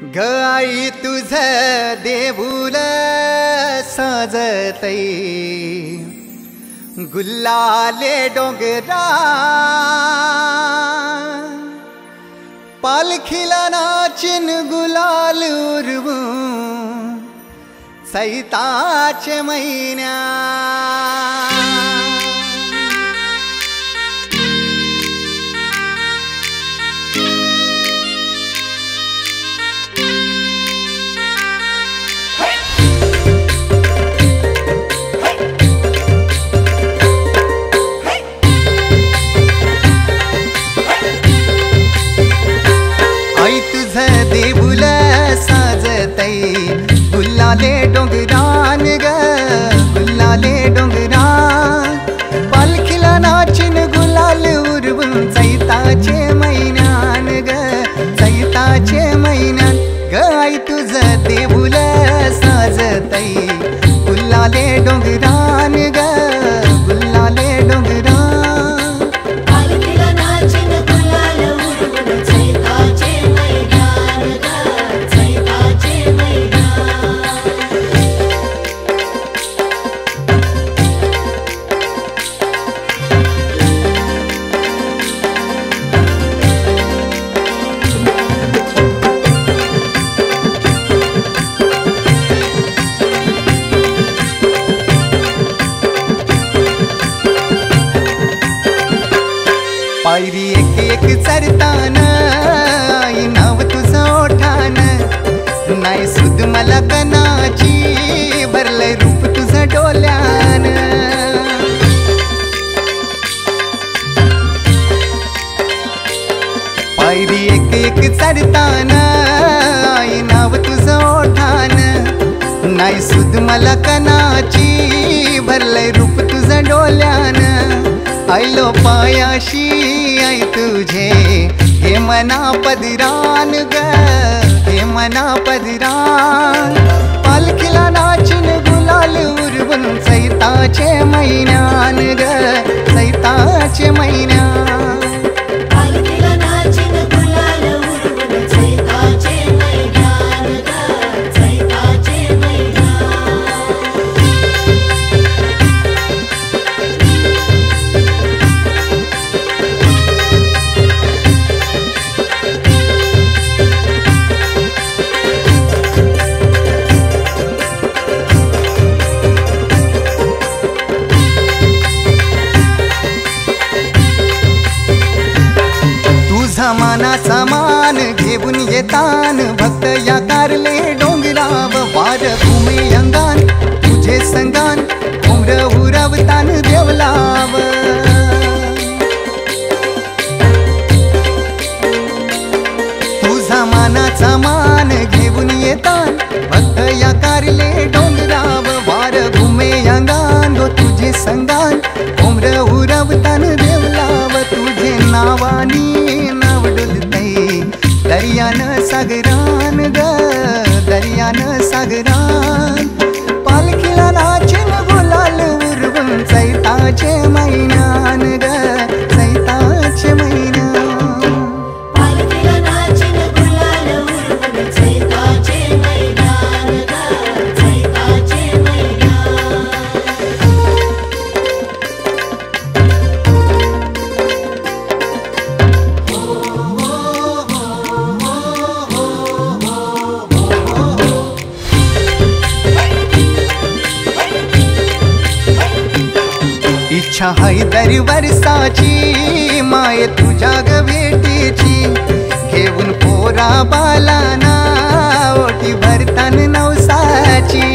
ग आई तुझ देऊळ साजतई गुल्लाले डोंगरा पालखीला नाचिन गुलाल उरवू सैताचे महिन्या देऊळ साजतई गुल्लाले डोंगरान ग गुल्लाले डोंगरान पालखीला नाचिन गुलाल उरवून चैताचे महिन्यान ग चैताचे महिन्यान ग आई तुझ देऊळ साजतई गुल्लाले डोंगरान ग गुल्लाले डोंगरान पायरी एक एक चरतान आई नाव तुझं ओठान नाही सुद मला कनाची भरलंय रूप तुझं डोल्यान पायरी एक एक चरतान आई नाव तुझं ओठान नाही सुद मला कनाची भरलंय रूप तुझं डोल्यान आयलो पायाशी आई तुझे हे मना पदरान ग हे मना पदरान पालखीला नाचिन गुलाल उरवून चैताचे महिन्यान ग चैताचे महिन्यान मानाचा मान घेऊन येतान भक्त या कारले डोंगराव वार घुमे अंगान तुझे संगान उमर उरवतान देवलाव तुझा मानाचा मान घेऊन येतान भक्त या कारले डोंगराव वार घुमे अंगान गो तुझे संगान उमर उरवतान देवलाव तुझे नावानी दर्यान सागरान ग दर्यान सागरान पालखीला नाचिन गुलाल उरवून चैताचे महिन्यान ग चैताचे महिन्यान पालखीला नाचिन गुलाल उरवून चैताचे महिन्यान ग चैताचे महिन्यान इच्छा हाय दर वर्षाची माय तुझ्या ग भेटीची घेऊन पोरा बालाना ओटी भरतान नवसाची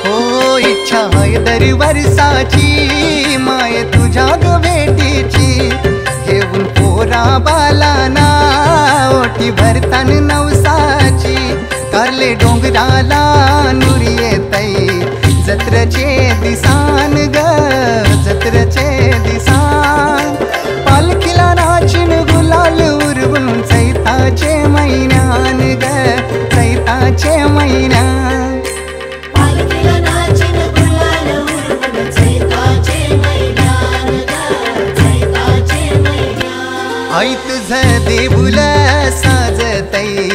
हो इच्छा हाय दर वर्षाची माय तुझ्या ग भेटीची घेऊन पोरा बालाना ओटी भरतान नवसाची कारले डोंगराला नुरी येतई जत्रचे दिसान ग जत्रचे दिसान पालखीला नाचिन गुलाल उरवून चैताचे महिन्यान ग चैताचे महिन्यान पालखीला नाचिन गुलाल उरवून चैताचे महिन्यान ग चैताचे महिन्यान आई तुझं देऊळ साजतई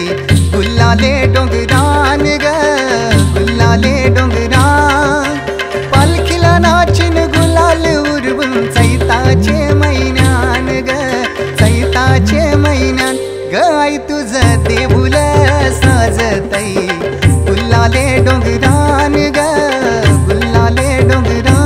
गुल्लाले डोंगरान ग गुल्लाले डोंगरान पालखीला नाचिन गुलाल उरवून चैताचे महिन्यान ग चैताचे महिन्यान ग आई तुझं देऊळ साजतई गुल्लाले डोंगरान ग गुल्लाले डोंगरान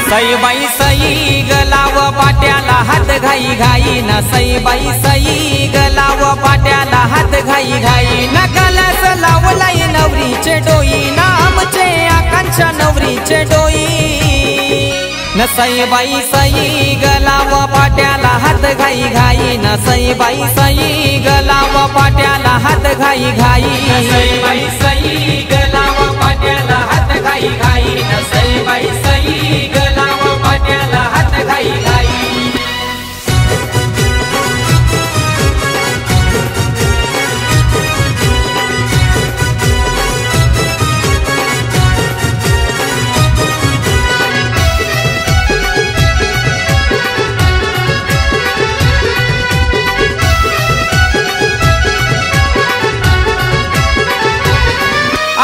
सई बाई सई गलाव पाट्याला हात घाई घाई न सई बाई सई गलाव पाट्याला हात घाई घाई न कलस लावलाई नवरीचे डोई नामचे आकांक्षा नवरीचे डोई न सई बाई सई गलाव पाट्याला हात घाई घाई न सई बाई सई गलाव पाट्याला हात घाई घाई सई बाई सई गलाव पाट्याला हात घाई घाई न सई बाई सई गलाव पाट्याला हात घाई घाई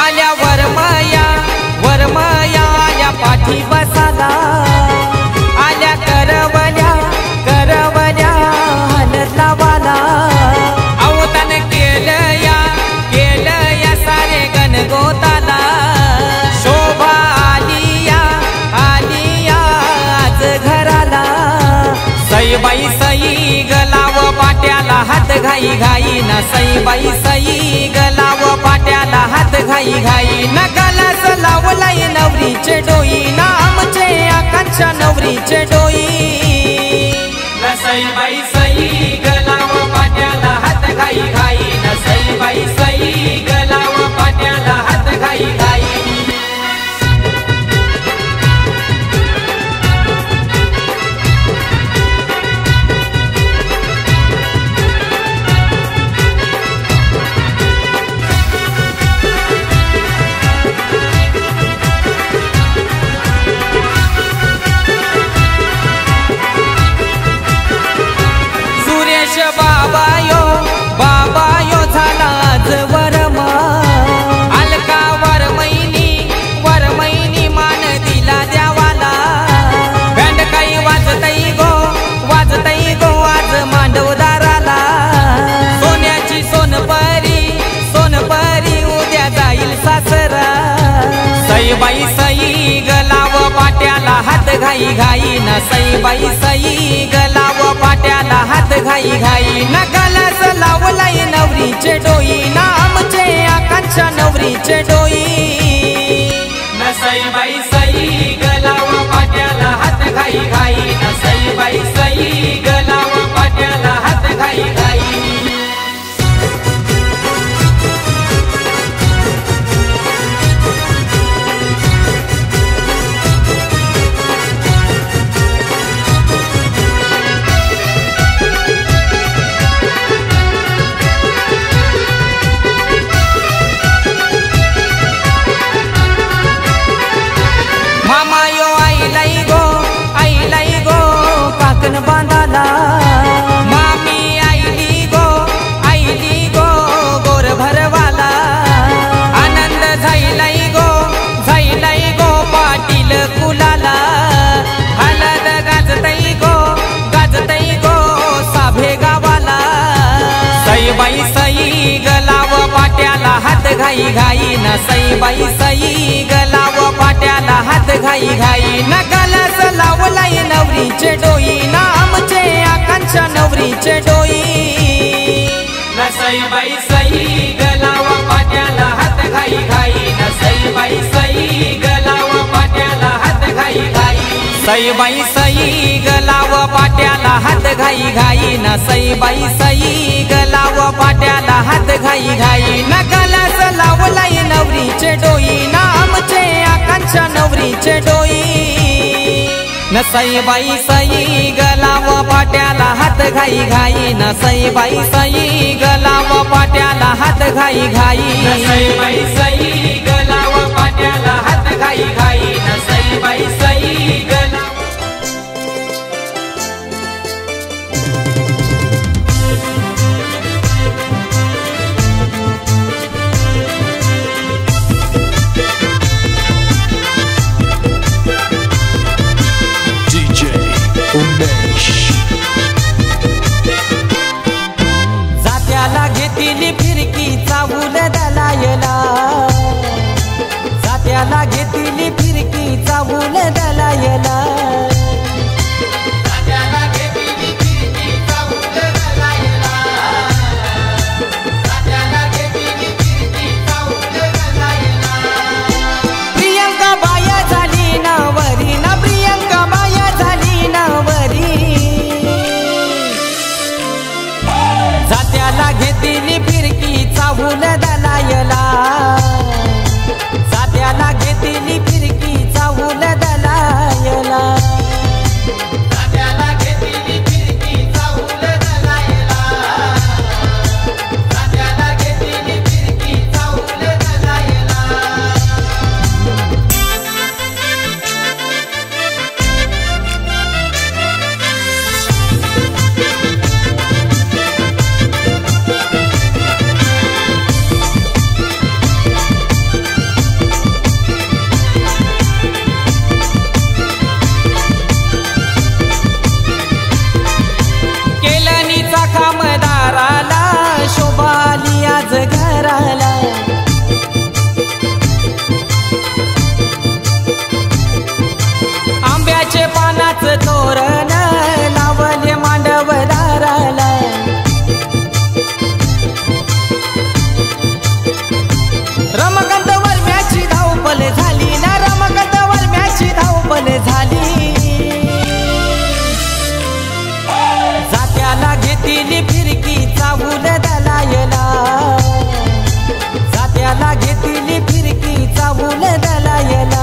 आल्या वरमया वरमया आल्या पाठी बसाला आल्या करवल्या करवल्या हलत लावाला अवतान केलं या सारे गणगोताला शोभा आलिया आलिया आज घराला सई बाई सई गलाव पाट्याला हात घाई घाई न सई बाई सई गलाव पाट्याला हात घाई घाई न गलास लावलाई नवरीचे डोई नामचे आकांक्षा नवरीचे डोई न सई बाई सई गलाव पाट्याला हात घाई घाई न सई बाई सई गलाव पाट्याला हात घाई घाई बाबा यो झाला आज वरमा अलका वरमैनी मान दिला देवाला बँड काही वाजतई गो आज मांडवदाराला सोन्याची सोनपरी उद्या जाईल सासरा सई बाई सई गलाव पाट्याला हात घाई घाई न सई बाई सई गलाव पाट्याला हात घाई घाई न गलास लावलाई नवरीचे डोई नामचे आकांक्षा नवरीचे डोई न सई बाई सई गलाव पाट्याला हात घाई घाई न सई बाई सई गलाव पाट्याला हात घाई घाई घाई घाई न सईबाई सई गलाव पाट्याला हात घाई घाई न कलस लावलाय नवरीचे डोई ना आमचे आकांक्षा नवरीचे डोई न सईबाई सई गलाव पाट्याला हात घाई घाई न सईबाई सई गलाव पाट्याला हात घाई घाई सईबाई सई गलाव पाट्याला हात घाई घाई न सईबाई सई गलाव पाट्याला हात घाई घाई न कलस लावलाय नवरीचे डोई ना आमचे आकांक्षा नवरीचे डोई न सईबाई सई गलाव पाट्याला हात घाई घाई न सईबाई सई गलाव पाट्याला हात घाई घाई न सईबाई सई गलाव पाट्याला हात घाई घाई न सईबाई सई गलाव जात्याला घेतली फिरकी चावून दलायला जात्याला घेतली फिरकी चावून दलायला प्रियंका बाया झाली नावरी ना प्रियंका बाया झाली नावरी जात्याला घेतली फिरकी चावून दलायला जात्याला घेतली फिरकी चावून दलायला जात्याला घेतली फिरकी चावून दलायला जात्याला घेतली फिरकी चावून दलायला केलनीचा खामदाराला शोभाली आज घराला आंब्याचे पानाचं तोरण लावले मांडवदाराला रमकांत वरम्याची धावपल झाली ना रमकांत वरम्याची धावपल झाली जात्याला घेतली फिरकी चावून दलायला जात्याला घेतली फिरकी चावून दलायला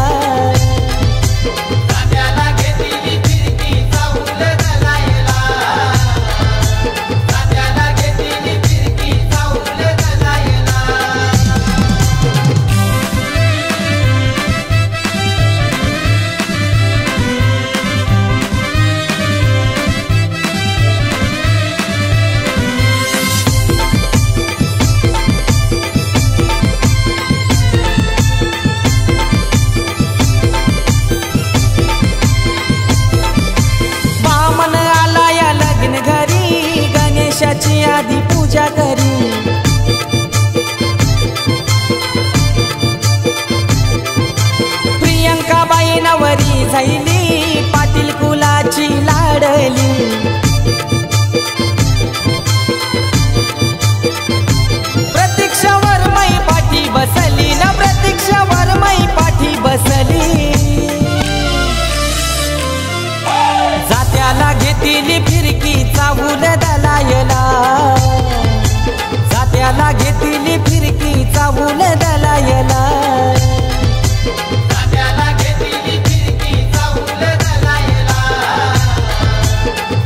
जात्याला घेतली फिरकी चावून दलायला जात्याला घेतली फिरकी चावून दलायला बामण आला या लग्न घरी गणेशाची आधी पूजा करी प्रियंका बाई नवरी झाली पाटील कुलाची लाडली प्रतीक्षावर मै पाठी बसली ना प्रतीक्षावर मै पाठी बसली जात्याला घेतली फिरकी चावून दलायला जात्याला घेतली फिरकी चावून दलायला जात्याला घेतली फिरकी चावून दलायला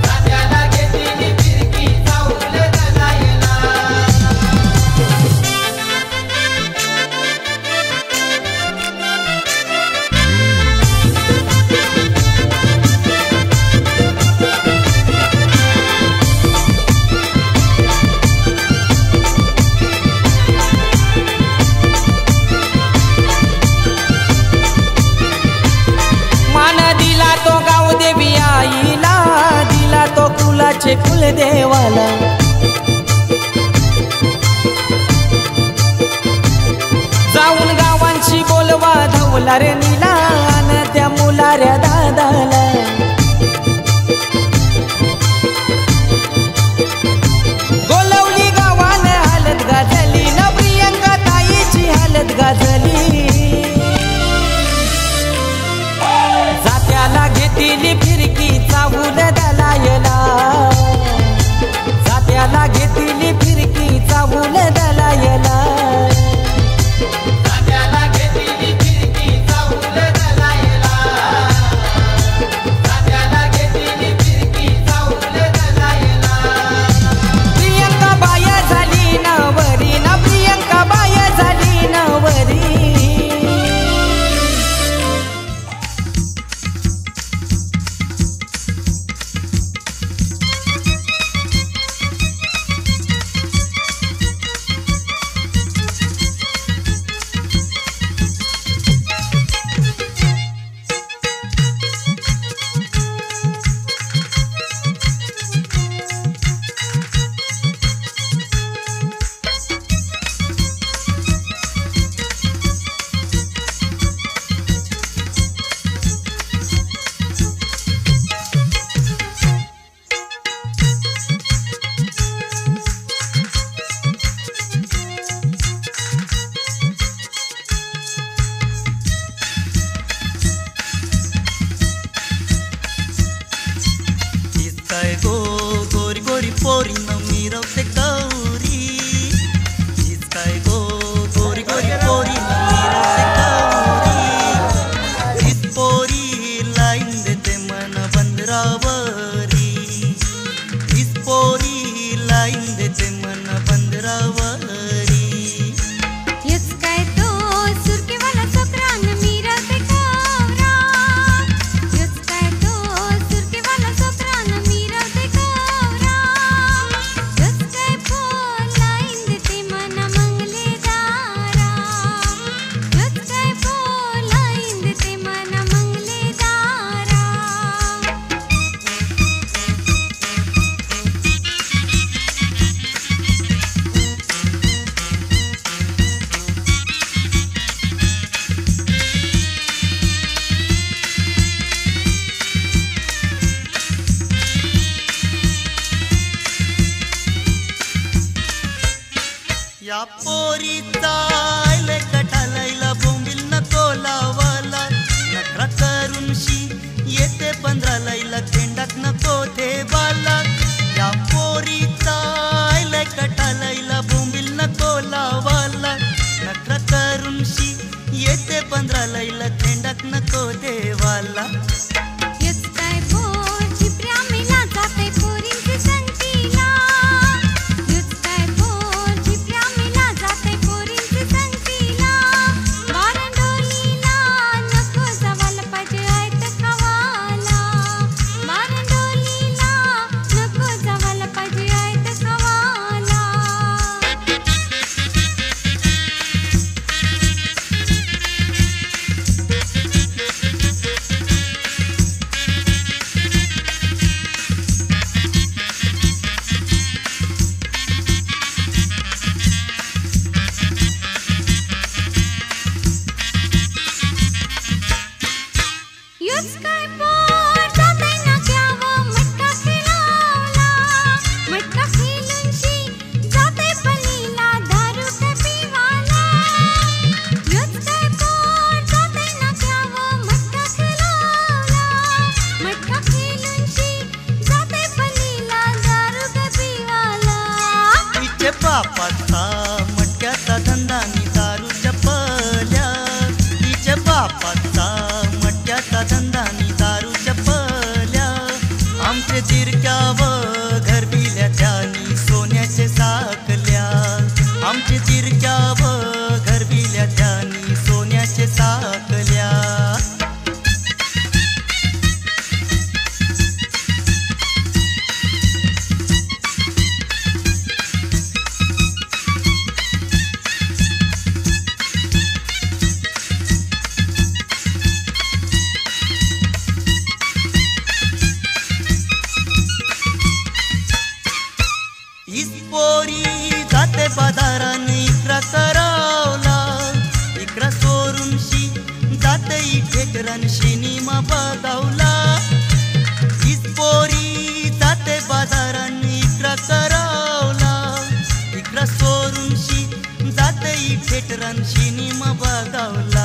जात्याला घेतली फिरकी चावून दलायला फुलाचे फुल देवाला लावला रे नीला अन त्या मुलाऱ्या दादाला गोलवली गावान हालत गाजली न प्रियंका ताईची हालत गाजली जात्याला घेतली फिरकी चावूल दलायला जात्याला घेतली फिरकी चावूल दलायला या पोरीचा आयले कटालायला बोंबिल नको लावाला नखरा करून शी येते 15 लायला केंडात नको ठेवाला या पोरीचा आयले कटालायला बोंबिल नको लावाला नखरा करून शी येते 15 लायला केंडात नको ठेवाला बापाचा मटक्याचा धंदा नि दारूच्या पल्या तिच्या बापाचा मटक्याचा धंदा नि दारूच्या पल्या आमचे चिरक्यावर घर बिल्या त्यानी सोन्याचे साकल्या आमचे चिरक्यावर घर बिल्या त्यानी सोन्याचे साकल्या थिएटरन सिनेमा बघावला पोरी जाते बाजारान इकरा करावला इकरा सोरून जाते थिएटरन सिनेमा बघावला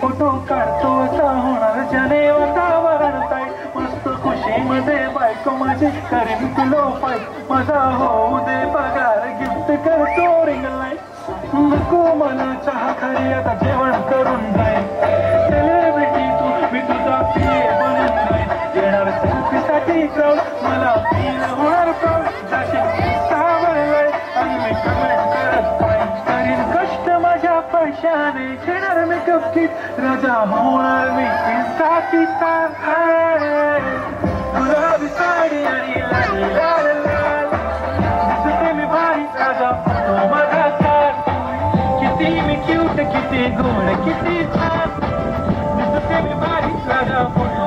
फोटो काढतो असा होणार जने वातावरण काय मस्त खुशी मध्ये बायको माझी करीन तुलो पाय माझा होऊ दे पगार गिफ्ट करतो रिंग लाईट नको मला चहा खाली आता जेवण करून जाईल सेलिब्रिटी तू मी तुझा पिये बनून जाईल येणार सेल्फीसाठी क्राऊड मला फील होणार प्राऊड जाशील सावरलाय आणि मी कमेंट करत पाहिजे करीन कष्ट माझ्या पैशाने घेणार मी गप्पीत राजा होणार मी इंस्टाचा गुलाबी साडी आणि लाल लाल लाल दिसते मी भारी राजा फोटो माझा छान किती मी क्यूट किती गोड किती छान दिसते मी भारी राजा फोटो